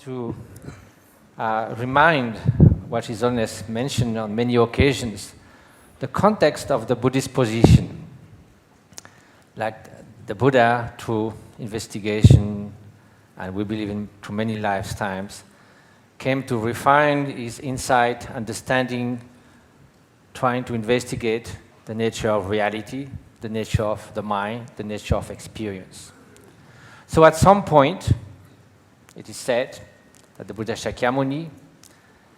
to remind what His Holiness mentioned on many occasions, the context of the Buddhist position. Like the Buddha, through investigation, and we believe in through many lifetimes, came to refine his insight, understanding, trying to investigate the nature of reality, the nature of the mind, the nature of experience. So at some point, it is said that the Buddha Shakyamuni,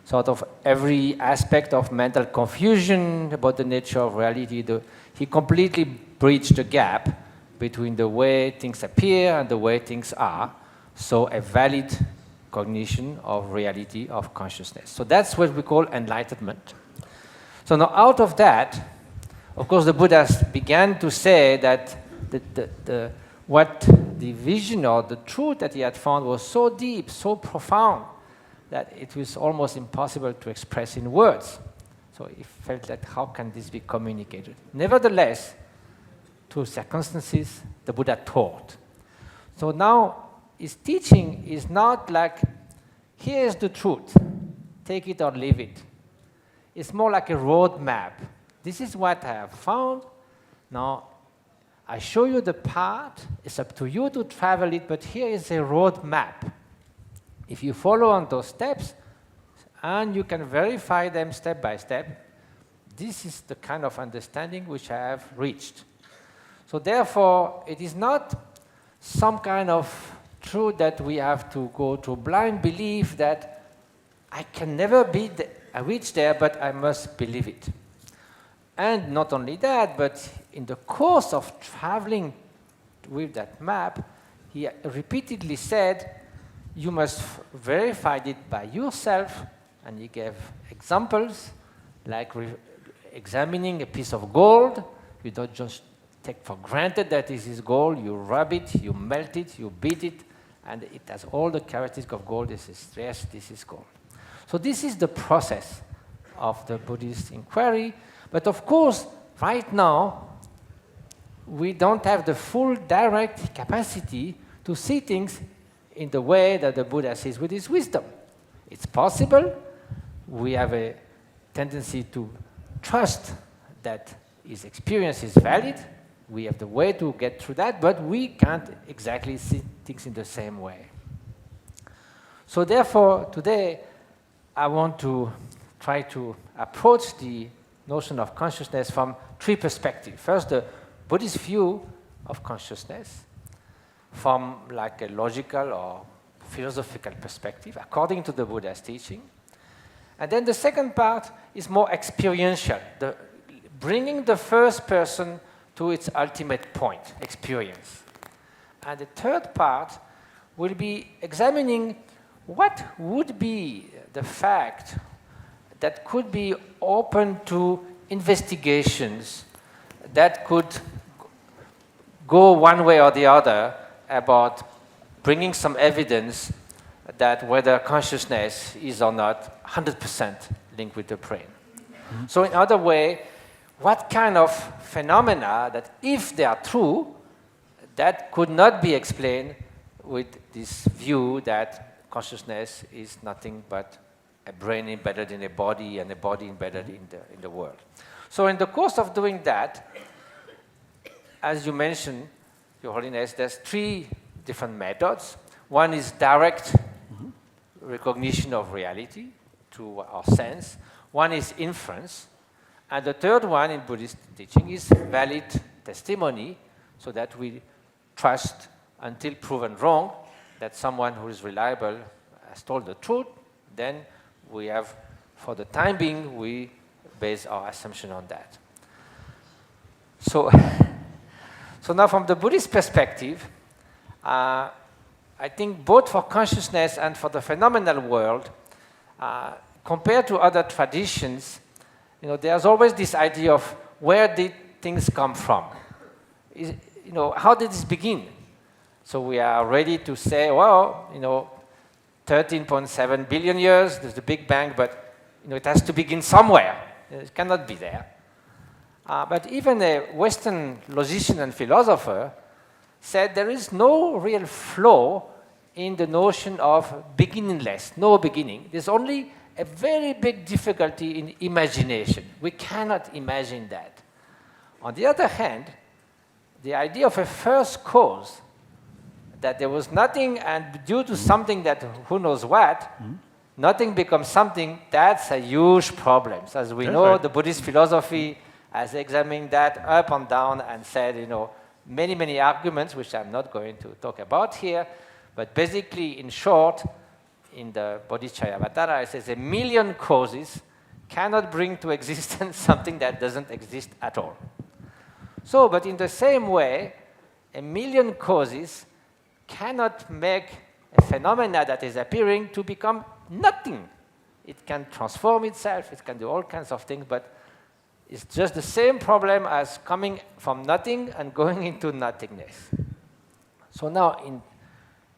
sort of every aspect of mental confusion about the nature of reality, he completely bridged the gap between the way things appear and the way things are, so a valid cognition of reality, of consciousness. So that's what we call enlightenment. So now out of that, of course, the Buddhas began to say that what the vision or the truth that he had found was so deep, so profound, that it was almost impossible to express in words. So he felt that how can this be communicated? Nevertheless, through circumstances, the Buddha taught. So now his teaching is not like, here is the truth, take it or leave it. It's more like a road map. This is what I have found. Now, I show you the path. It's up to you to travel it, but here is a road map. If you follow on those steps, and you can verify them step by step, this is the kind of understanding which I have reached. So therefore, it is not some kind of truth that we have to go to blind belief that I can never reach there, but I must believe it. And not only that, but in the course of traveling with that map, he repeatedly said, you must verify it by yourself, and he gave examples, like examining a piece of gold. You don't just take for granted that this is gold, you rub it, you melt it, you beat it, and it has all the characteristics of gold. This is yes, this is gold. So this is the process of the Buddhist inquiry. But of course, right now, we don't have the full direct capacity to see things in the way that the Buddha sees with his wisdom. It's possible. We have a tendency to trust that his experience is valid. We have the way to get through that, but we can't exactly see things in the same way. So therefore, today, I want to try to approach the notion of consciousness from three perspectives. First, the Buddhist view of consciousness from like a logical or philosophical perspective, according to the Buddha's teaching. And then the second part is more experiential, bringing the first person to its ultimate point, experience. And the third part will be examining what would be the fact that could be open to investigations that could go one way or the other about bringing some evidence that whether consciousness is or not 100% linked with the brain. Mm-hmm. So in other way, what kind of phenomena that, if they are true, that could not be explained with this view that consciousness is nothing but a brain embedded in a body and a body embedded in the world. So in the course of doing that, as you mentioned, Your Holiness, there's three different methods. One is direct recognition of reality through our sense. One is inference. And the third one in Buddhist teaching is valid testimony, so that we trust until proven wrong that someone who is reliable has told the truth. Then we have, for the time being, we base our assumption on that. So now from the Buddhist perspective, I think both for consciousness and for the phenomenal world, compared to other traditions, there's always this idea of where did things come from? How did this begin? So we are ready to say, well, 13.7 billion years, there's the Big Bang, but it has to begin somewhere. It cannot be there. But even a Western logician and philosopher said there is no real flow in the notion of beginningless, no beginning. There's only a very big difficulty in imagination. We cannot imagine that. On the other hand, the idea of a first cause, that there was nothing and due to something that who knows what, nothing becomes something, that's a huge problem. So as we know, the Buddhist philosophy has examined that up and down and said, many, many arguments, which I'm not going to talk about here, but basically, in short, in the Bodhisattva, it says 1 million causes cannot bring to existence something that doesn't exist at all. So, but in the same way, 1 million causes cannot make a phenomena that is appearing to become nothing. It can transform itself, it can do all kinds of things, but it's just the same problem as coming from nothing and going into nothingness. So now,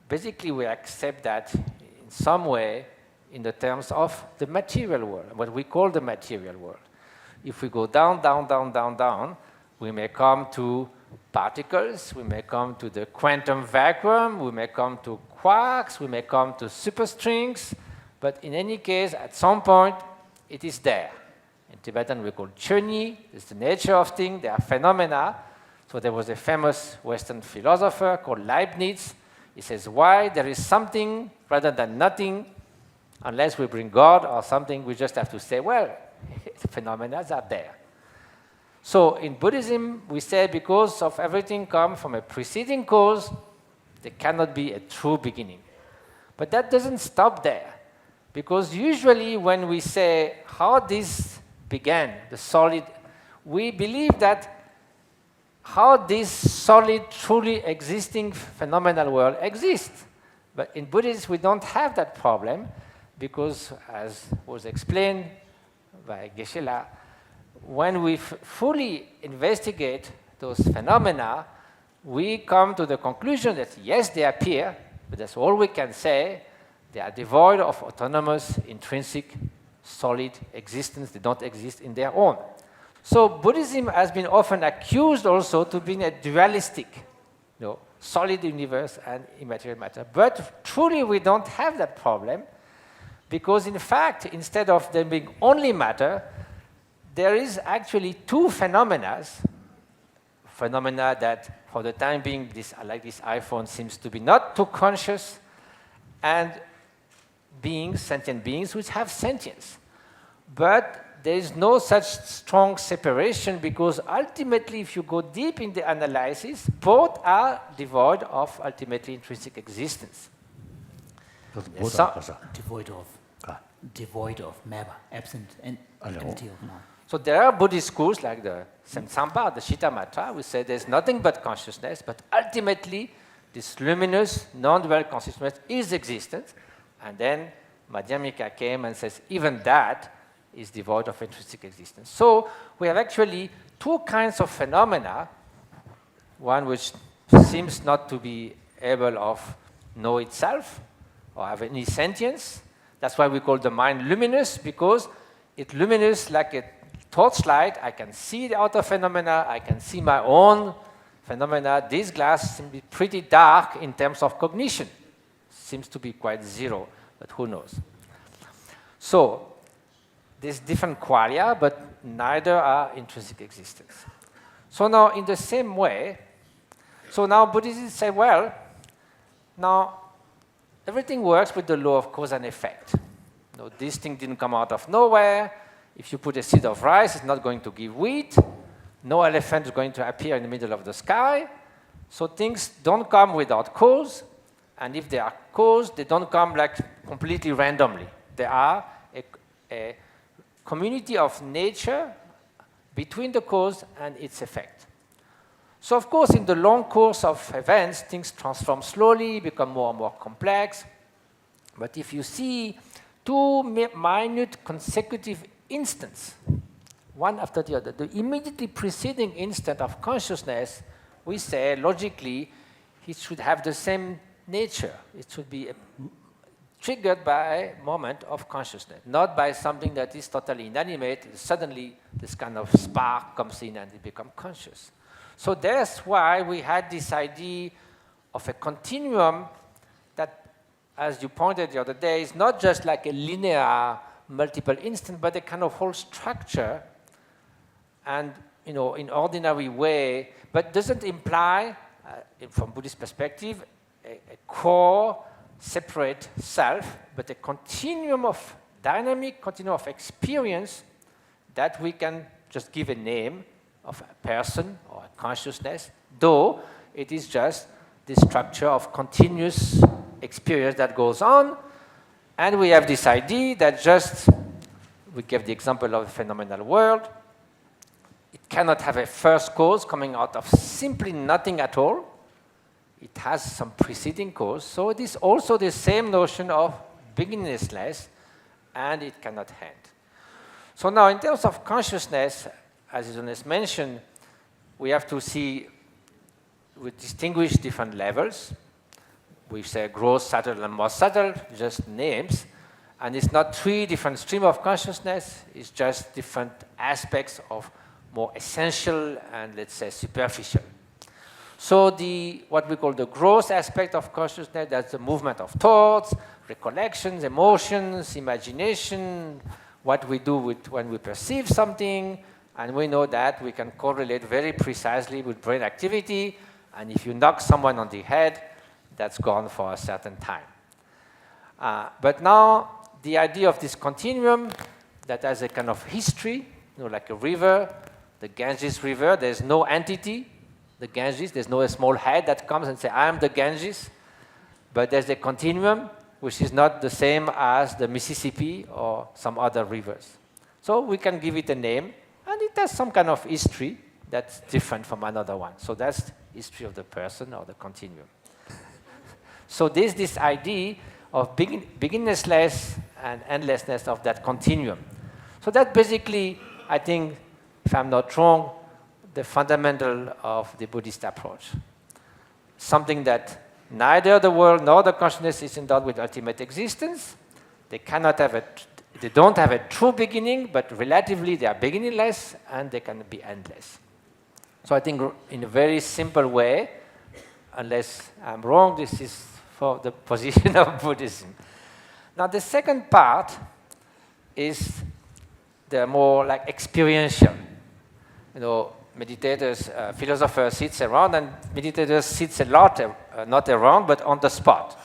basically, we accept that in some way in the terms of the material world, what we call the material world. If we go down, down, down, down, down, we may come to particles, we may come to the quantum vacuum, we may come to quarks, we may come to superstrings, but in any case, at some point, it is there. In Tibetan, we call chöni, it's the nature of things, they are phenomena. So there was a famous Western philosopher called Leibniz. He says, why there is something rather than nothing, unless we bring God or something, we just have to say, well, the phenomena are there. So in Buddhism, we say because of everything come from a preceding cause, there cannot be a true beginning. But that doesn't stop there, because usually when we say how this began, the solid, we believe that how this solid, truly existing phenomenal world exists. But in Buddhism, we don't have that problem, because as was explained by Geshe-la, when we fully investigate those phenomena, we come to the conclusion that yes, they appear, but that's all we can say. They are devoid of autonomous, intrinsic, solid existence. They don't exist in their own. So Buddhism has been often accused also to being a dualistic, solid universe and immaterial matter. But truly we don't have that problem, because in fact, instead of them being only matter, there is actually two phenomena that for the time being, like this iPhone, seems to be not too conscious, and beings, sentient beings, which have sentience. But there is no such strong separation, because ultimately, if you go deep in the analysis, both are devoid of ultimately intrinsic existence. Devoid of matter, absent and empty of mind. So there are Buddhist schools like the Samsamba, the Shittamatra, who say there's nothing but consciousness, but ultimately this luminous, non-dual consciousness is existent. And then Madhyamika came and says even that is devoid of intrinsic existence. So we have actually two kinds of phenomena, one which seems not to be able of know itself or have any sentience. That's why we call the mind luminous, because it's luminous like a torchlight. I can see the outer phenomena, I can see my own phenomena. This glass seems to be pretty dark in terms of cognition. Seems to be quite zero, but who knows? So there's different qualia, but neither are intrinsic existence. So now in the same way, so now Buddhists say, well, now everything works with the law of cause and effect. This thing didn't come out of nowhere. If you put a seed of rice, it's not going to give wheat. No elephant is going to appear in the middle of the sky. So things don't come without cause. And if they are caused, they don't come like completely randomly. They are a community of nature between the cause and its effect. So of course, in the long course of events, things transform slowly, become more and more complex. But if you see two minute consecutive instants, one after the other, the immediately preceding instant of consciousness, we say logically it should have the same nature. It should be triggered by a moment of consciousness, not by something that is totally inanimate. Suddenly this kind of spark comes in and it becomes conscious. So that's why we had this idea of a continuum that as you pointed the other day, is not just like a linear multiple instant, but a kind of whole structure, and in ordinary way, but doesn't imply, from Buddhist perspective, a core, separate self, but a continuum of dynamic, continuum of experience that we can just give a name of a person or a consciousness, though it is just this structure of continuous experience that goes on. And we have this idea that just, we gave the example of the phenomenal world, it cannot have a first cause coming out of simply nothing at all. It has some preceding cause. So it is also the same notion of beginningless, and it cannot end. So now, in terms of consciousness, as Jonas mentioned, we have to see, we distinguish different levels. We say gross, subtle, and more subtle, just names. And it's not three different streams of consciousness, it's just different aspects of more essential and, let's say, superficial. So what we call the gross aspect of consciousness, that's the movement of thoughts, recollections, emotions, imagination, what we do when we perceive something, and we know that we can correlate very precisely with brain activity, and if you knock someone on the head, that's gone for a certain time. But now, the idea of this continuum that has a kind of history, like a river, the Ganges River, there's no entity, the Ganges, there's no small head that comes and says, I am the Ganges, but there's a continuum which is not the same as the Mississippi or some other rivers. So we can give it a name, and it has some kind of history that's different from another one. So that's the history of the person or the continuum. So there's this idea of beginninglessness and endlessness of that continuum. So that basically, I think, if I'm not wrong, the fundamental of the Buddhist approach. Something that neither the world nor the consciousness is endowed with ultimate existence. They don't have a true beginning, but relatively they are beginningless and they can be endless. So I think in a very simple way, unless I'm wrong, this is for the position of Buddhism. Now the second part is the more like experiential. Meditators, philosophers sit around, and meditators sit a lot, not around, but on the spot.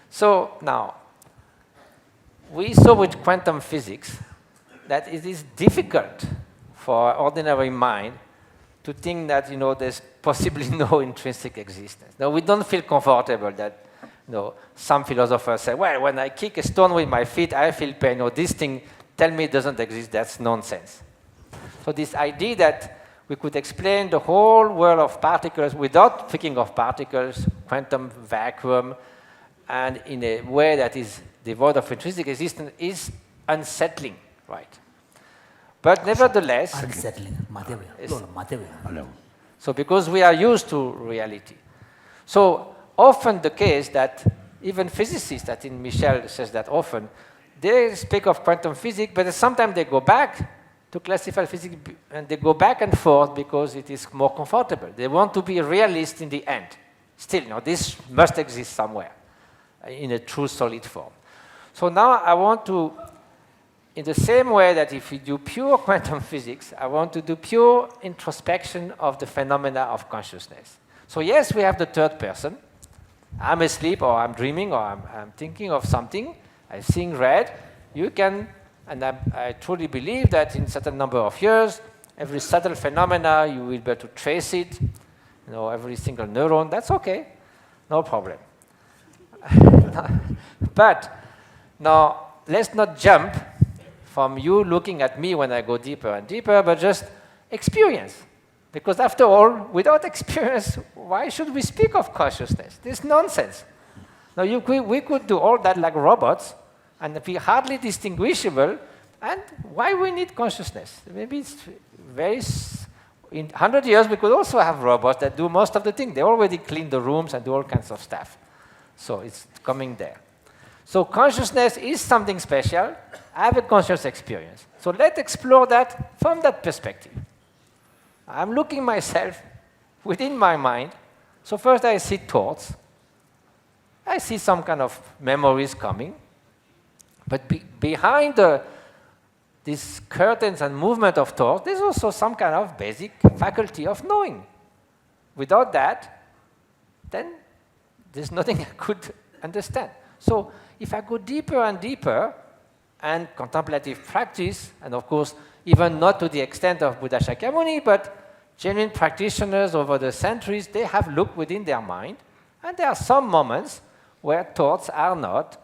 So now, we saw with quantum physics that it is difficult for ordinary mind to think that there's possibly no intrinsic existence. Now we don't feel comfortable that some philosophers say, well, when I kick a stone with my feet, I feel pain. Or this thing, tell me it doesn't exist. That's nonsense. So this idea that we could explain the whole world of particles without thinking of particles, quantum vacuum, and in a way that is devoid of intrinsic existence is unsettling, right? But nevertheless, unsettling, material. So because we are used to reality. So often the case that even physicists, I think Michel says that often, they speak of quantum physics, but sometimes they go back to classical physics, and they go back and forth because it is more comfortable. They want to be a realist in the end. Still, this must exist somewhere in a true solid form. So now I want to, in the same way that if we do pure quantum physics, I want to do pure introspection of the phenomena of consciousness. So yes, we have the third person. I'm asleep, or I'm dreaming, or I'm thinking of something. I'm seeing red. You can, and I truly believe that in a certain number of years, every subtle phenomena, you will be able to trace it. Every single neuron, that's okay. No problem. But now, let's not jump from you looking at me when I go deeper and deeper, but just experience. Because after all, without experience, why should we speak of consciousness? This is nonsense. Now, we could do all that like robots and be hardly distinguishable, and why we need consciousness? Maybe it's in 100 years, we could also have robots that do most of the things. They already clean the rooms and do all kinds of stuff. So it's coming there. So consciousness is something special. I have a conscious experience. So let's explore that from that perspective. I'm looking myself within my mind. So first I see thoughts. I see some kind of memories coming, but behind these curtains and movement of thought, there's also some kind of basic faculty of knowing. Without that, then there's nothing I could understand. So if I go deeper and deeper, and contemplative practice, and of course, even not to the extent of Buddha Shakyamuni, but genuine practitioners over the centuries, they have looked within their mind, and there are some moments where thoughts are not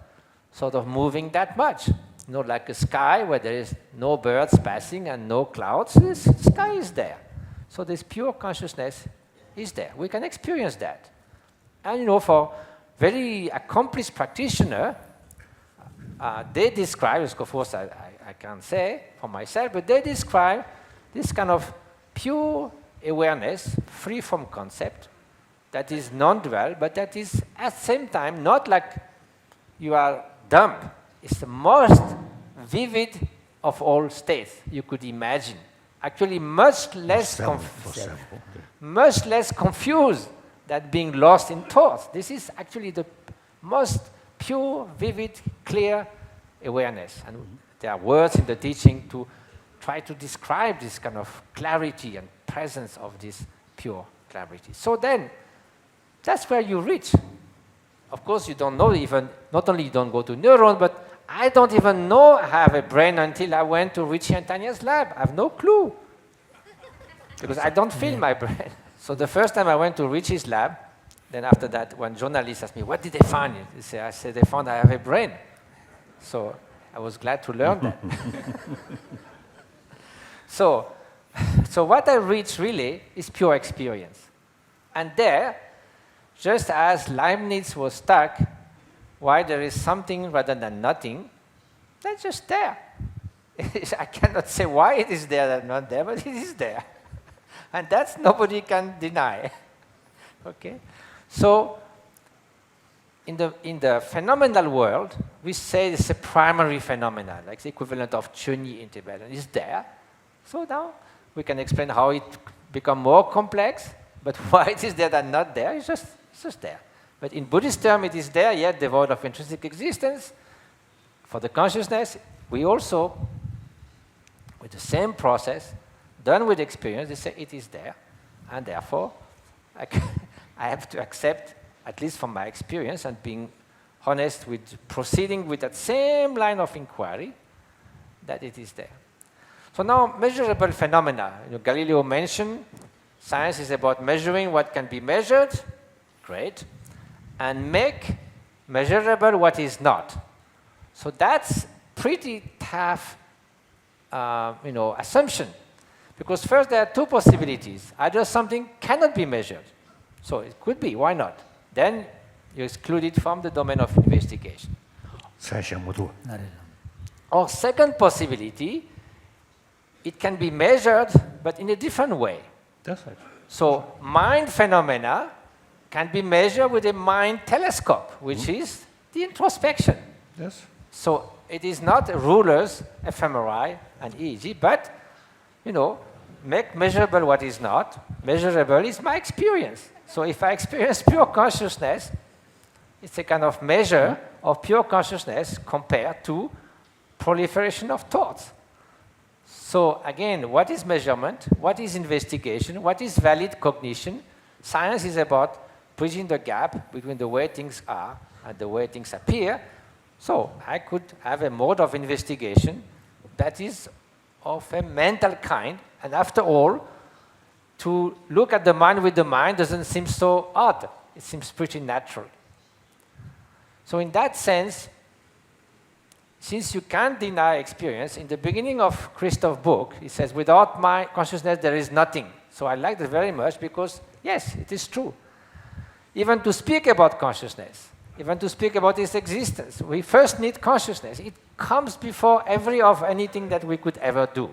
sort of moving that much. You know, like a sky where there is no birds passing and no clouds, the sky is there. So this pure consciousness is there. We can experience that. And you know, for very accomplished practitioner, they describe, of course I can't say for myself, but they describe this kind of pure awareness, free from concept, that is non-dual, but that is at the same time not like you are dumb. It's the most vivid of all states you could imagine. Actually, much less confused than being lost in thoughts. This is actually the most pure, vivid, clear awareness. And there are words in the teaching to try to describe this kind of clarity and presence of this pure clarity. So then, that's where you reach. Of course, you don't know even, not only you don't go to neurons, but I don't even know I have a brain until I went to Richie and Tanya's lab. I have no clue. Because I don't feel my brain. So the first time I went to Richie's lab, then after that, when journalists asked me, what did they find? I said, they found I have a brain. So I was glad to learn that. So what I reach really is pure experience. And there, just as Leibniz was stuck, why there is something rather than nothing, that's just there. I cannot say why it is there and not there, but it is there. And that's nobody can deny. Okay? So in the phenomenal world, we say it's a primary phenomenon, like the equivalent of Chunyi interval. It's there. So now we can explain how it becomes more complex, but why it is there and not there, it's just there. But in Buddhist term, it is there, yet devoid of intrinsic existence. For the consciousness, we also, with the same process, done with experience, they say it is there, and therefore I have to accept, at least from my experience, and being honest with proceeding with that same line of inquiry, that it is there. So now, measurable phenomena. Galileo mentioned science is about measuring what can be measured, great, and make measurable what is not. So that's pretty tough, assumption. Because first there are two possibilities. Either something cannot be measured. So it could be, why not? Then you exclude it from the domain of investigation. Or second possibility, it can be measured, but in a different way. That's right. So mind phenomena can be measured with a mind telescope, which is the introspection. Yes. So it is not rulers, fMRI, and EEG, but, make measurable what is not. Measurable is my experience. So if I experience pure consciousness, it's a kind of measure of pure consciousness compared to proliferation of thoughts. So again, what is measurement? What is investigation? What is valid cognition? Science is about bridging the gap between the way things are and the way things appear. So I could have a mode of investigation that is of a mental kind, and after all, to look at the mind with the mind doesn't seem so odd. It seems pretty natural. So in that sense, since you can't deny experience, in the beginning of Christoph's book, he says, without my consciousness, there is nothing. So I like that very much because, yes, it is true. Even to speak about consciousness, even to speak about its existence, we first need consciousness. It comes before every of anything that we could ever do.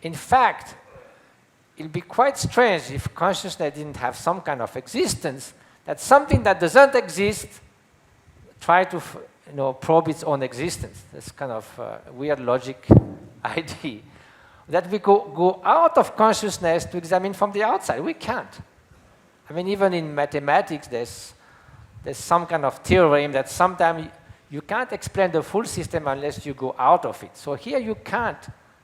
In fact, it would be quite strange if consciousness didn't have some kind of existence, that something that doesn't exist try to probe its own existence. That's kind of a weird logic idea. That we go out of consciousness to examine from the outside. We can't. I mean, even in mathematics, there's there's some kind of theorem that sometimes you can't explain the full system unless you go out of it. So here you can't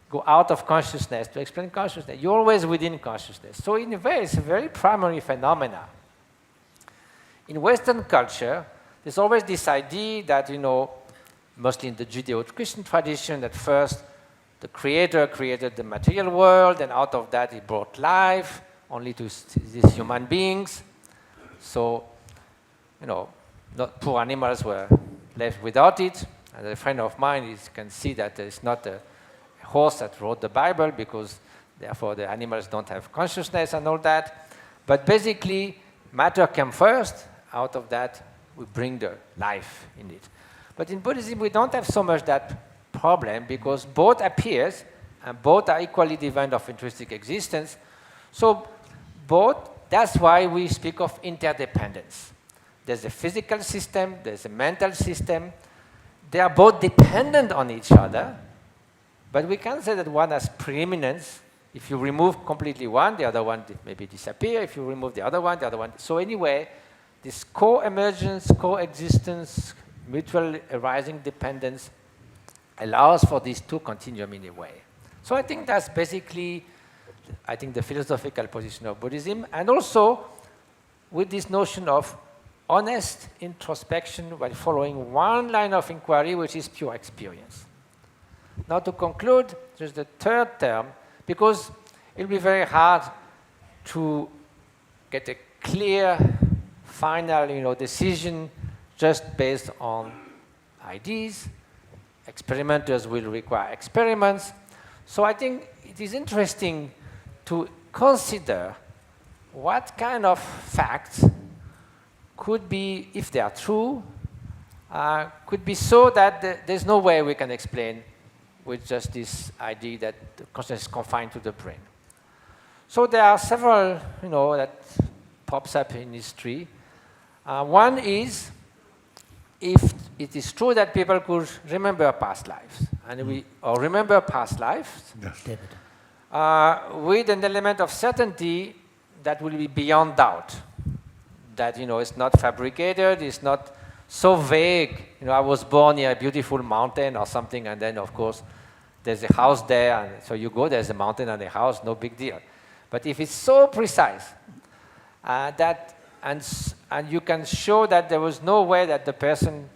go out of consciousness to explain consciousness. You're always within consciousness. So in a way, it's a very primary phenomena. In Western culture, there's always this idea that, mostly in the Judeo-Christian tradition, that first the Creator created the material world, and out of that he brought life only to these human beings. So, not poor animals were left without it. And a friend of mine can see that it's not a horse that wrote the Bible, because therefore the animals don't have consciousness and all that. But basically, matter came first. Out of that, we bring the life in it. But in Buddhism, we don't have so much that problem, because both appears and both are equally divine of intrinsic existence. So both, that's why we speak of interdependence. There's a physical system, there's a mental system. They are both dependent on each other, but we can't say that one has preeminence. If you remove completely one, the other one maybe disappear. If you remove the other one. So anyway, this co-emergence, coexistence, mutual arising dependence allows for these two continuum in a way. So I think that's basically, the philosophical position of Buddhism, and also with this notion of honest introspection while following one line of inquiry, which is pure experience. Now to conclude, there's the third term, because it'll be very hard to get a clear, final, decision just based on ideas. Experimenters will require experiments. So I think it is interesting to consider what kind of facts could be, if they are true, could be so that there's no way we can explain with just this idea that the consciousness is confined to the brain. So there are several, that pops up in history. One is, if it is true that people could remember past lives, and remember past lives, David. with an element of certainty that will be beyond doubt. That, it's not fabricated, it's not so vague. I was born near a beautiful mountain or something, and then, of course, there's a house there, and so you go, there's a mountain and a house, no big deal. But if it's so precise, and you can show that there was no way that the person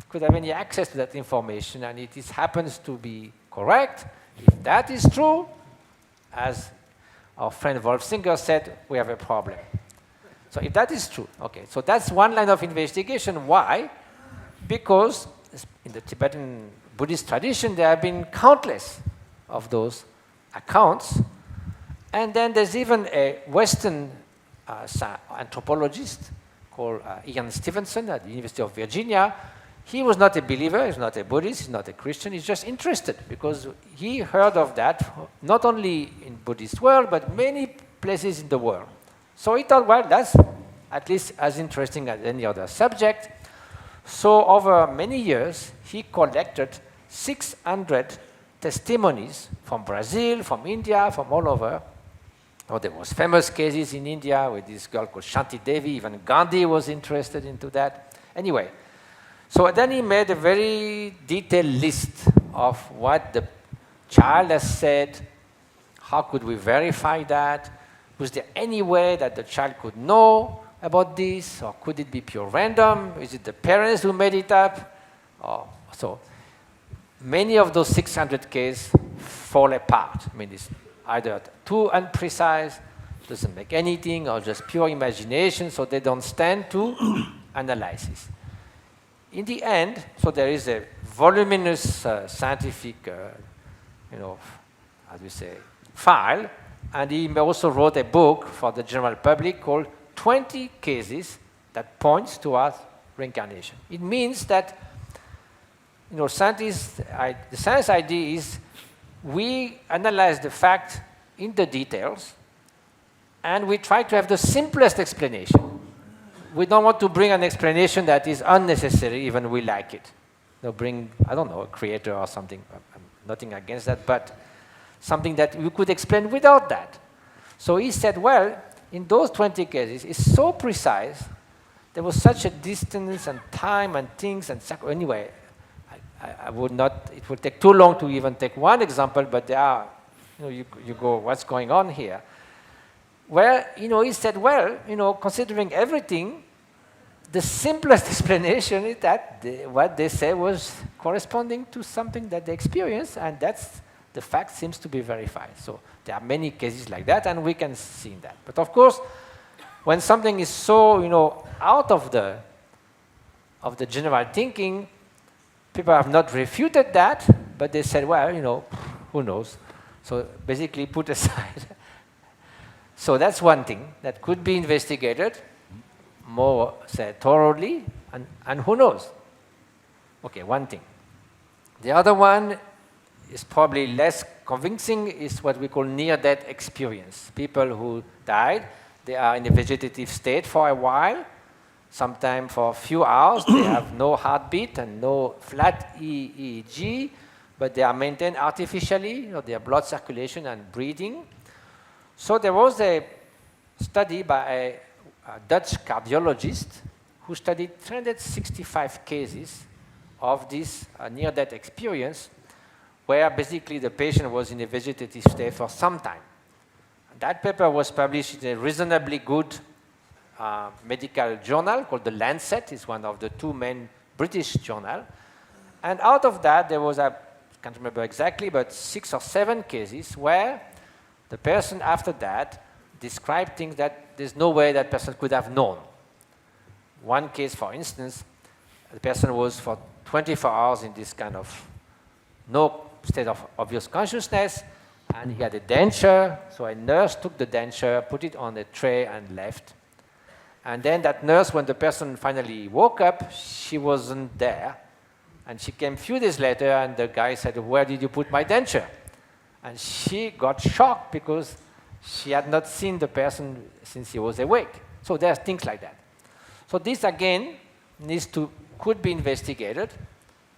could have any access to that information, and it happens to be correct, if that is true, as our friend Wolfsinger said, we have a problem. So if that is true, okay, so that's one line of investigation. Why? Because in the Tibetan Buddhist tradition, there have been countless of those accounts. And then there's even a Western anthropologist called Ian Stevenson at the University of Virginia. He was not a believer, he's not a Buddhist, he's not a Christian, he's just interested because he heard of that not only in Buddhist world, but many places in the world. So he thought, well, that's at least as interesting as any other subject. So over many years, he collected 600 testimonies from Brazil, from India, from all over. Oh, there was famous cases in India with this girl called Shanti Devi. Even Gandhi was interested into that. Anyway, so then he made a very detailed list of what the child has said. How could we verify that? Was there any way that the child could know about this? Or could it be pure random? Is it the parents who made it up? So many of those 600 cases fall apart. I mean, it's either too imprecise, doesn't make anything, or just pure imagination, so they don't stand to analysis. In the end, so there is a voluminous scientific, as we say, file, and he also wrote a book for the general public called 20 Cases that Points Towards Reincarnation. It means that, scientists, the science idea is we analyze the fact in the details, and we try to have the simplest explanation. We don't want to bring an explanation that is unnecessary, even we like it. Bring, I don't know, a creator or something. I'm nothing against that, but something that we could explain without that. So he said, well, in those 20 cases, it's so precise there was such a distance and time and things and anyway, I would not, it would take too long to even take one example, but there are, you go, what's going on here? Well, he said, well, considering everything, the simplest explanation is that what they say was corresponding to something that they experienced, and that's the fact seems to be verified. So there are many cases like that, and we can see that. But of course, when something is so, out of the general thinking, people have not refuted that, but they said, well, who knows? So basically put aside. So that's one thing that could be investigated more, say, thoroughly, and who knows? Okay, one thing. The other one is probably less convincing, is what we call near-death experience. People who died, they are in a vegetative state for a while, sometimes for a few hours. They have no heartbeat and no flat EEG, but they are maintained artificially, their blood circulation and breathing. So there was a study by a Dutch cardiologist who studied 365 cases of this near-death experience, where basically the patient was in a vegetative state for some time. That paper was published in a reasonably good medical journal called The Lancet. It's one of the two main British journals. And out of that, there was, I can't remember exactly, but 6 or 7 cases where the person after that described things that there's no way that person could have known. One case, for instance, the person was for 24 hours in this kind of no state of obvious consciousness, and he had a denture, so a nurse took the denture, put it on a tray and left. And then that nurse, when the person finally woke up, she wasn't there. And she came a few days later, and the guy said, "Where did you put my denture?" And she got shocked because she had not seen the person since he was awake. So there's things like that. So this, again, could be investigated.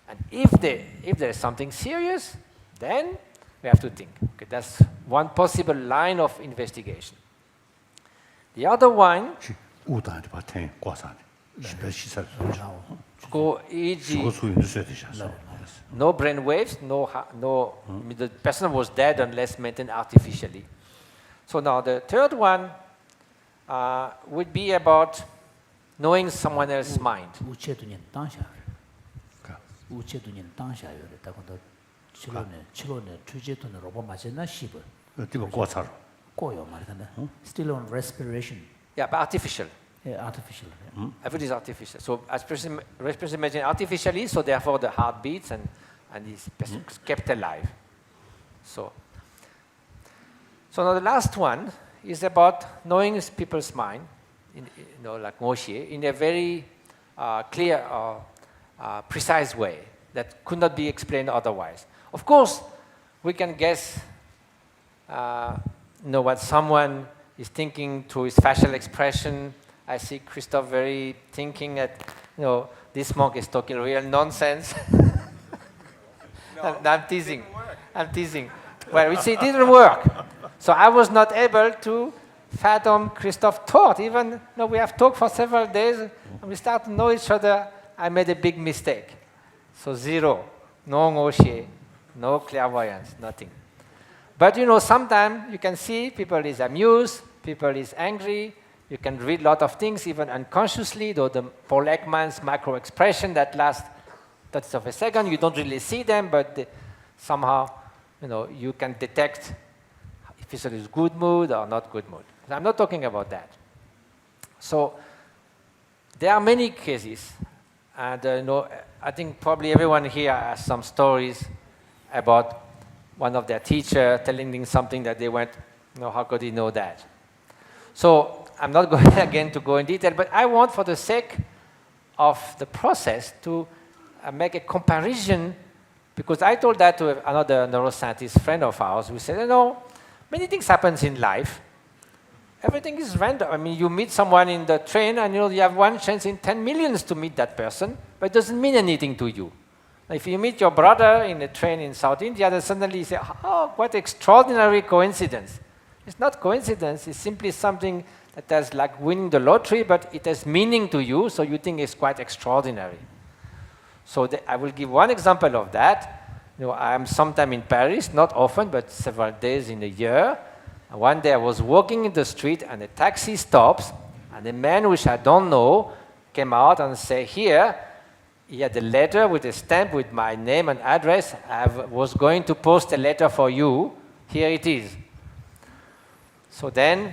And if there is something serious, then we have to think. Okay, that's one possible line of investigation. The other one, no brain waves, the person was dead unless maintained artificially. So now the third one would be about knowing someone else's mind. Still on respiration. Yeah, but artificial. Yeah, artificial. Yeah. Everything is artificial. So as respiration imagine artificially, so therefore the heart beats and is kept alive. So now the last one is about knowing people's mind, like Moshe, in a very clear or precise way that could not be explained otherwise. Of course, we can guess what someone is thinking through his facial expression. I see Christophe very thinking that, this monk is talking real nonsense. No, I'm teasing. I'm teasing. Well, you see, it didn't work. So I was not able to fathom Christophe's thought. Even though we have talked for several days, and we start to know each other, I made a big mistake. So 0, no Moshe, no clairvoyance, nothing. But sometimes you can see people is amused, people is angry. You can read a lot of things even unconsciously, though the Paul Ekman's micro expression that lasts 30 of a second, you don't really see them, but somehow you can detect if it's in good mood or not good mood. I'm not talking about that. So there are many cases, and I think probably everyone here has some stories about one of their teachers telling them something that they went, how could he know that? So I'm not going again to go in detail, but I want, for the sake of the process, to make a comparison, because I told that to another neuroscientist friend of ours who said, many things happen in life. Everything is random. I mean, you meet someone in the train, and you have one chance in 10 millions to meet that person, but it doesn't mean anything to you. If you meet your brother in a train in South India, then suddenly you say, what extraordinary coincidence. It's not coincidence, it's simply something that's like winning the lottery, but it has meaning to you, so you think it's quite extraordinary. So I will give one example of that. I am sometime in Paris, not often, but several days in a year. And one day I was walking in the street, and a taxi stops, and a man which I don't know came out and said, here, he had a letter with a stamp with my name and address. I was going to post a letter for you. Here it is. So then,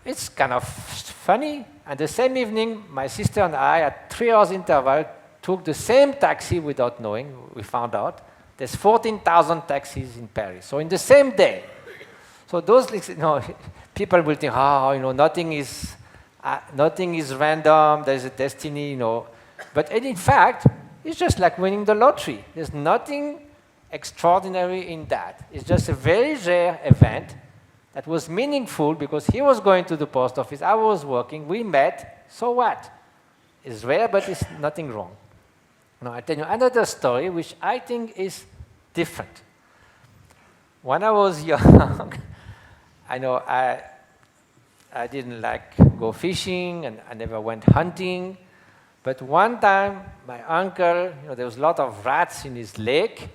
it's kind of funny. And the same evening, my sister and I, at 3 hours interval, took the same taxi without knowing. We found out there's 14,000 taxis in Paris. So in the same day. So those, people will think, nothing is random. There's a destiny, But in fact, it's just like winning the lottery. There's nothing extraordinary in that. It's just a very rare event that was meaningful because he was going to the post office, I was working, we met, so what? It's rare, but it's nothing wrong. Now I'll tell you another story which I think is different. When I was young, I didn't go fishing and I never went hunting. But one time, my uncle, there was a lot of rats in his lake,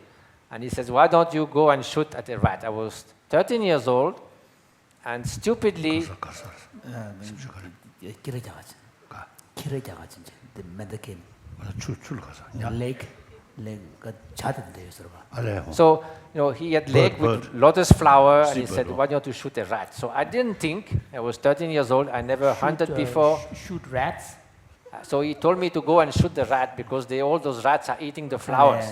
and he says, why don't you go and shoot at a rat? I was 13 years old, and stupidly... So, he had lake with lotus flower, and he said, why don't you shoot a rat? So I didn't think, I was 13 years old, I never hunted before. Shoot rats? So he told me to go and shoot the rat because all those rats are eating the flowers.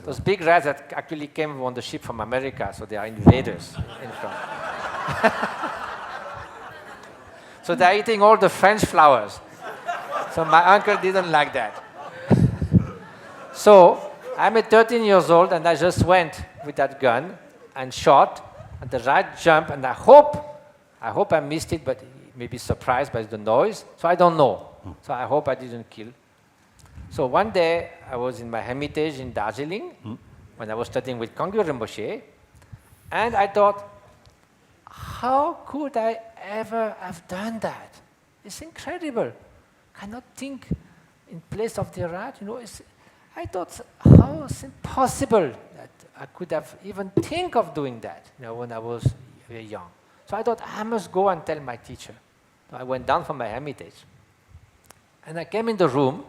Those big rats that actually came on the ship from America, so they are invaders in front. So they're eating all the French flowers. So my uncle didn't like that. So I'm 13 years old, and I just went with that gun and shot, and the rat jumped, and I hope I missed it, but maybe surprised by the noise. So I don't know. So I hope I didn't kill. So one day, I was in my hermitage in Darjeeling when I was studying with Kangyo Rinpoche, and I thought, how could I ever have done that? It's incredible. Cannot think in place of the rat. I thought, how is it possible that I could have even think of doing that when I was very young? So I thought, I must go and tell my teacher. So I went down from my hermitage. And I came in the room,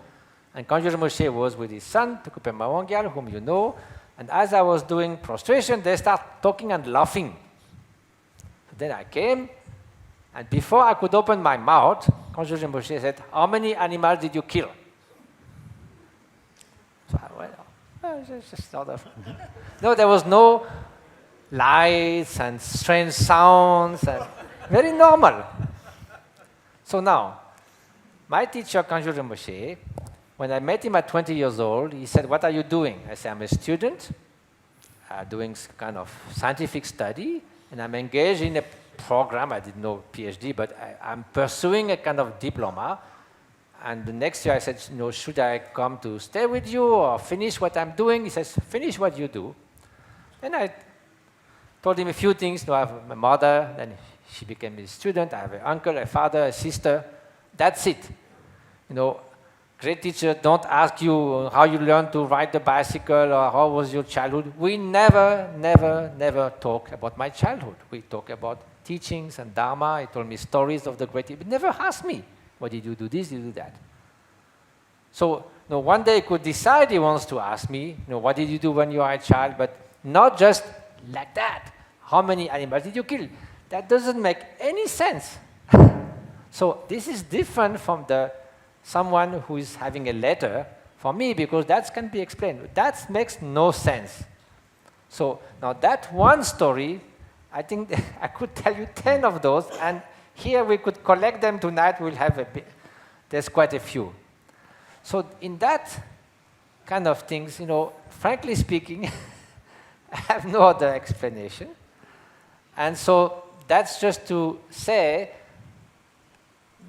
and Kangyo Rinpoche was with his son, Tukupe Mawangyal, whom you know. And as I was doing prostration, they start talking and laughing. So then I came, and before I could open my mouth, Kangyo Rinpoche said, how many animals did you kill? So I went, just sort of. No, there was no lights and strange sounds, and very normal. So now, my teacher, Kangyo Rinpoche, when I met him at 20 years old, he said, what are you doing? I said, I'm a student, doing kind of scientific study, and I'm engaged in a program. I didn't know PhD, but I'm pursuing a kind of diploma. And the next year I said, should I come to stay with you or finish what I'm doing? He says, finish what you do. And I told him a few things. I have my mother, then she became a student. I have an uncle, a father, a sister. That's it. Great teacher don't ask you how you learned to ride the bicycle or how was your childhood. We never talk about my childhood. We talk about teachings and Dharma. He told me stories of the great teachers. He never asked me, what did you do this, did you do that? So one day he could decide he wants to ask me, what did you do when you were a child, but not just like that. How many animals did you kill? That doesn't make any sense. So this is different from someone who is having a letter for me, because that can be explained. That makes no sense. So now that one story, I think I could tell you 10 of those, and here we could collect them tonight. We'll have there's quite a few. So in that kind of things, frankly speaking, I have no other explanation. And so that's just to say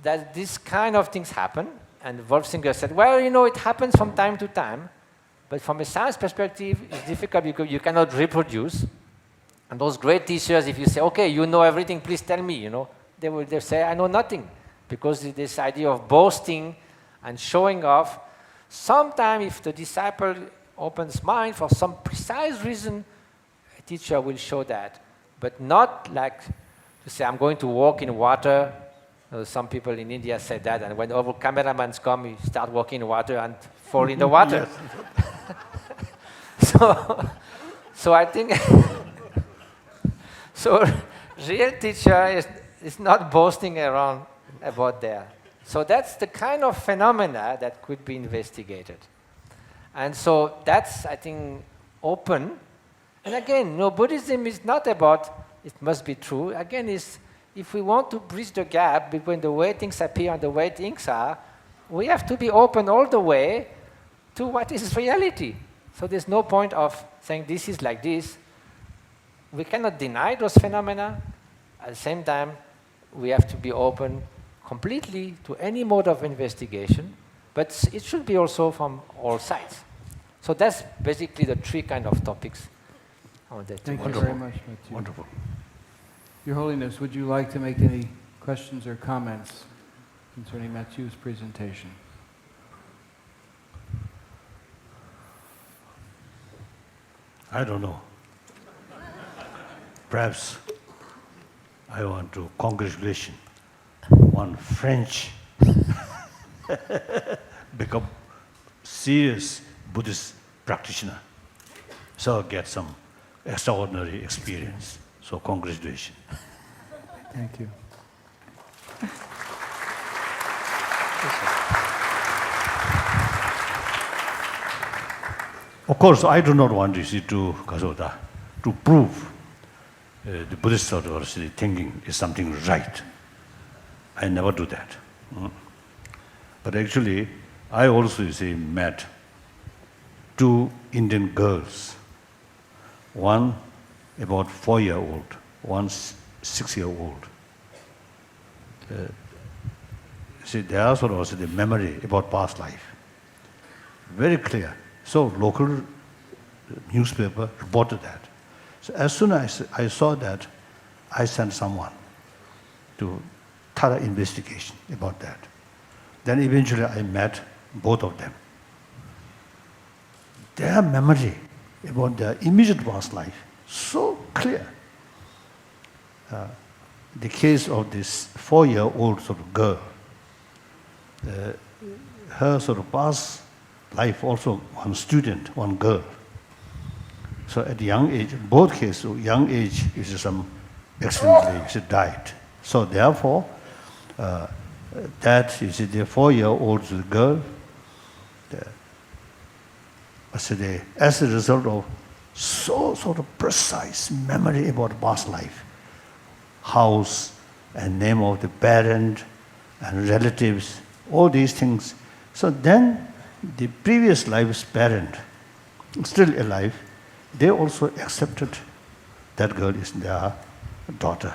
that this kind of things happen. And Wolfsinger said, well, it happens from time to time, but from a science perspective, it's difficult because you cannot reproduce. And those great teachers, if you say, okay, you know everything, please tell me, they'll say, I know nothing. Because this idea of boasting and showing off, sometimes if the disciple opens mind for some precise reason, a teacher will show that. But not like to say, I'm going to walk in water. Some people in India say that, and when all cameramans come, you start walking in water and fall in the water. So I think, so real teacher is not boasting around about that. So that's the kind of phenomena that could be investigated. And so that's, I think, open. And again, Buddhism is not about, it must be true. Again, if we want to bridge the gap between the way things appear and the way things are, we have to be open all the way to what is reality. So there's no point of saying this is like this. We cannot deny those phenomena. At the same time, we have to be open completely to any mode of investigation, but it should be also from all sides. So that's basically the three kind of topics. Thank you very much, Matthew. Wonderful. Your Holiness, would you like to make any questions or comments concerning Matthew's presentation? I don't know. Perhaps I want to congratulate one French become serious Buddhist practitioner. So get some extraordinary experience. So congratulations. Thank you. Of course, I do not want to prove the Buddhist orthodoxy thinking is something right. I never do that. But actually, I also met two Indian girls, one about 4-year-old, one 6-year-old. They also the memory about past life. Very clear. So local newspaper reported that. So as soon as I saw that, I sent someone to thorough investigation about that. Then eventually I met both of them. Their memory about their immediate past life, so clear. The case of this 4-year-old sort of girl, her sort of past life also one student, one girl. So at young age, both cases, young age is some accidentally she died. So therefore, that is the 4-year-old girl, as a result of so sort of precise memory about past life, house and name of the parent and relatives, all these things. So then the previous life's parent, still alive, they also accepted that girl is their daughter.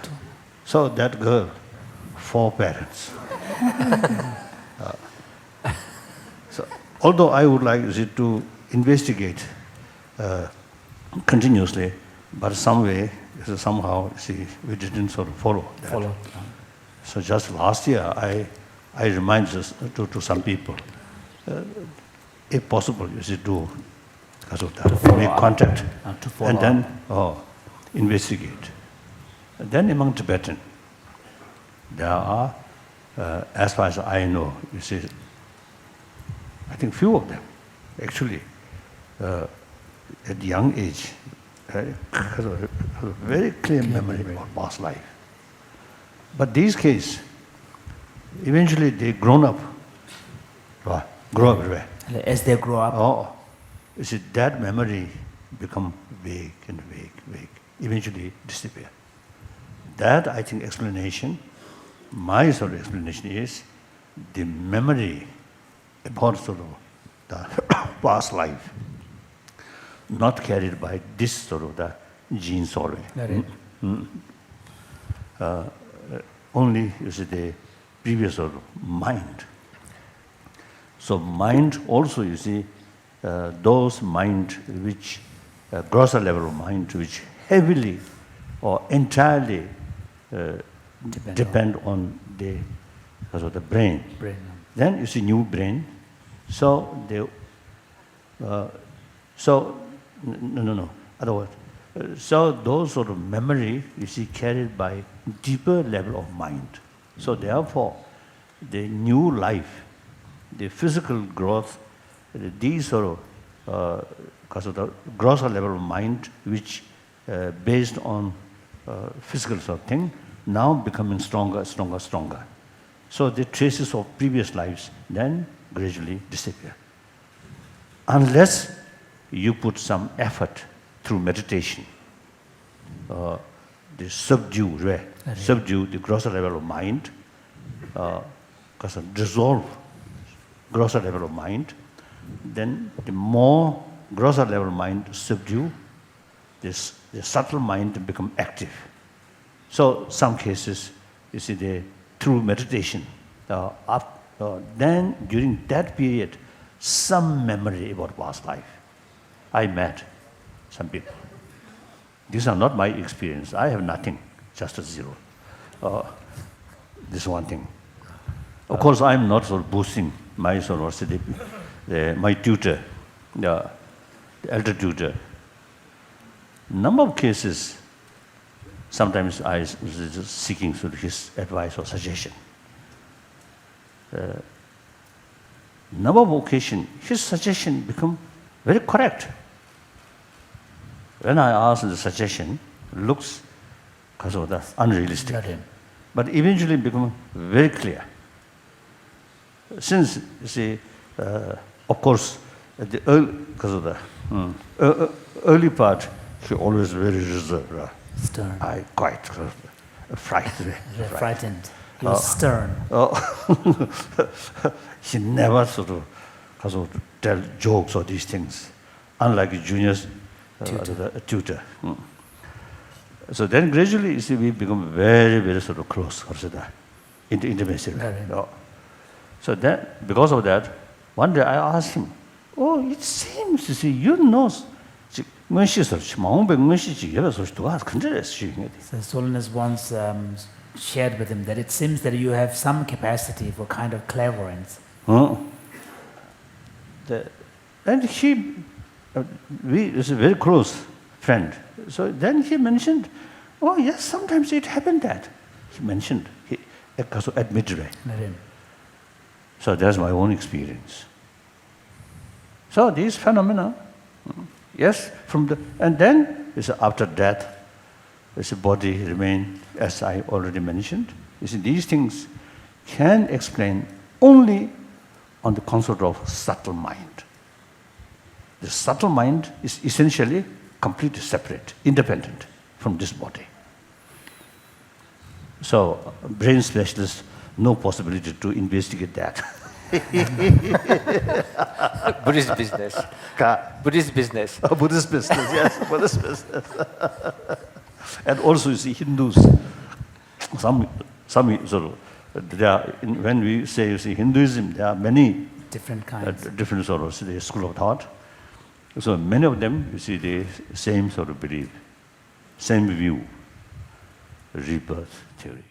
So that girl, 4 parents. So although I would like to investigate continuously, but somehow we didn't sort of follow that. So just last year, I reminded to some people, if possible, do because of that, make contact, and then investigate. And then among Tibetan, there are, as far as I know, I think few of them, actually, at young age, have a very clear memory about past life. But these cases, eventually they grow up everywhere. As they grow up, that memory become vague and vague, eventually disappear. That, I think, explanation, my sort of explanation is the memory about sort of the past life, not carried by this sort of the genes already. Only the previous sort of mind. So mind also, those mind which, grosser level of mind, which heavily or entirely depend on the brain. Then you see new brain. So otherwise, so those sort of memory you see carried by deeper level of mind. So therefore, the new life, the physical growth, these sort of because of the grosser level of mind, which based on physical sort of thing, now becoming stronger. So the traces of previous lives then gradually disappear. Unless you put some effort through meditation, the subdue the grosser level of mind, because dissolve grosser level of mind, then the more grosser level mind subdue, the subtle mind become active. So some cases, you see, through meditation, then during that period, some memory about past life. I met some people. These are not my experience. I have nothing, just a zero. This is one thing. Of course, I'm not sort of boosting my sort of my tutor, the elder tutor. Number of cases, sometimes I was just seeking sort of his advice or suggestion. Number of occasions, his suggestion become very correct. When I ask the suggestion, looks because of that unrealistic, but eventually become very clear. Since you see, of course, because of the early part, he always very reserved. Stern. I quite frightened. Frightened. He was stern. He never sort of tell jokes or these things, unlike a junior tutor. So then gradually, you see, we become very, very sort of close, into intimacy. So then, because of that, one day I asked him, "Oh, it seems, you see, you know." So His Holiness once shared with him that it seems that you have some capacity for kind of clairvoyance. And we is a very close friend. So then he mentioned, "Oh yes, sometimes it happened that." He mentioned, he admitted it. So that's my own experience. So these phenomena, yes, and then after death, the body remain, as I already mentioned. You see, these things can explain only on the concept of subtle mind. The subtle mind is essentially completely separate, independent from this body. So, brain specialists, no possibility to investigate that. Buddhist business. Buddhist business. Buddhist business, yes, Buddhist business. And also, you see, Hindus, some sort of, when we say, you see, Hinduism, there are many Different kinds. different sort of the school of thought. So many of them, you see, the same sort of belief, same view, rebirth theory.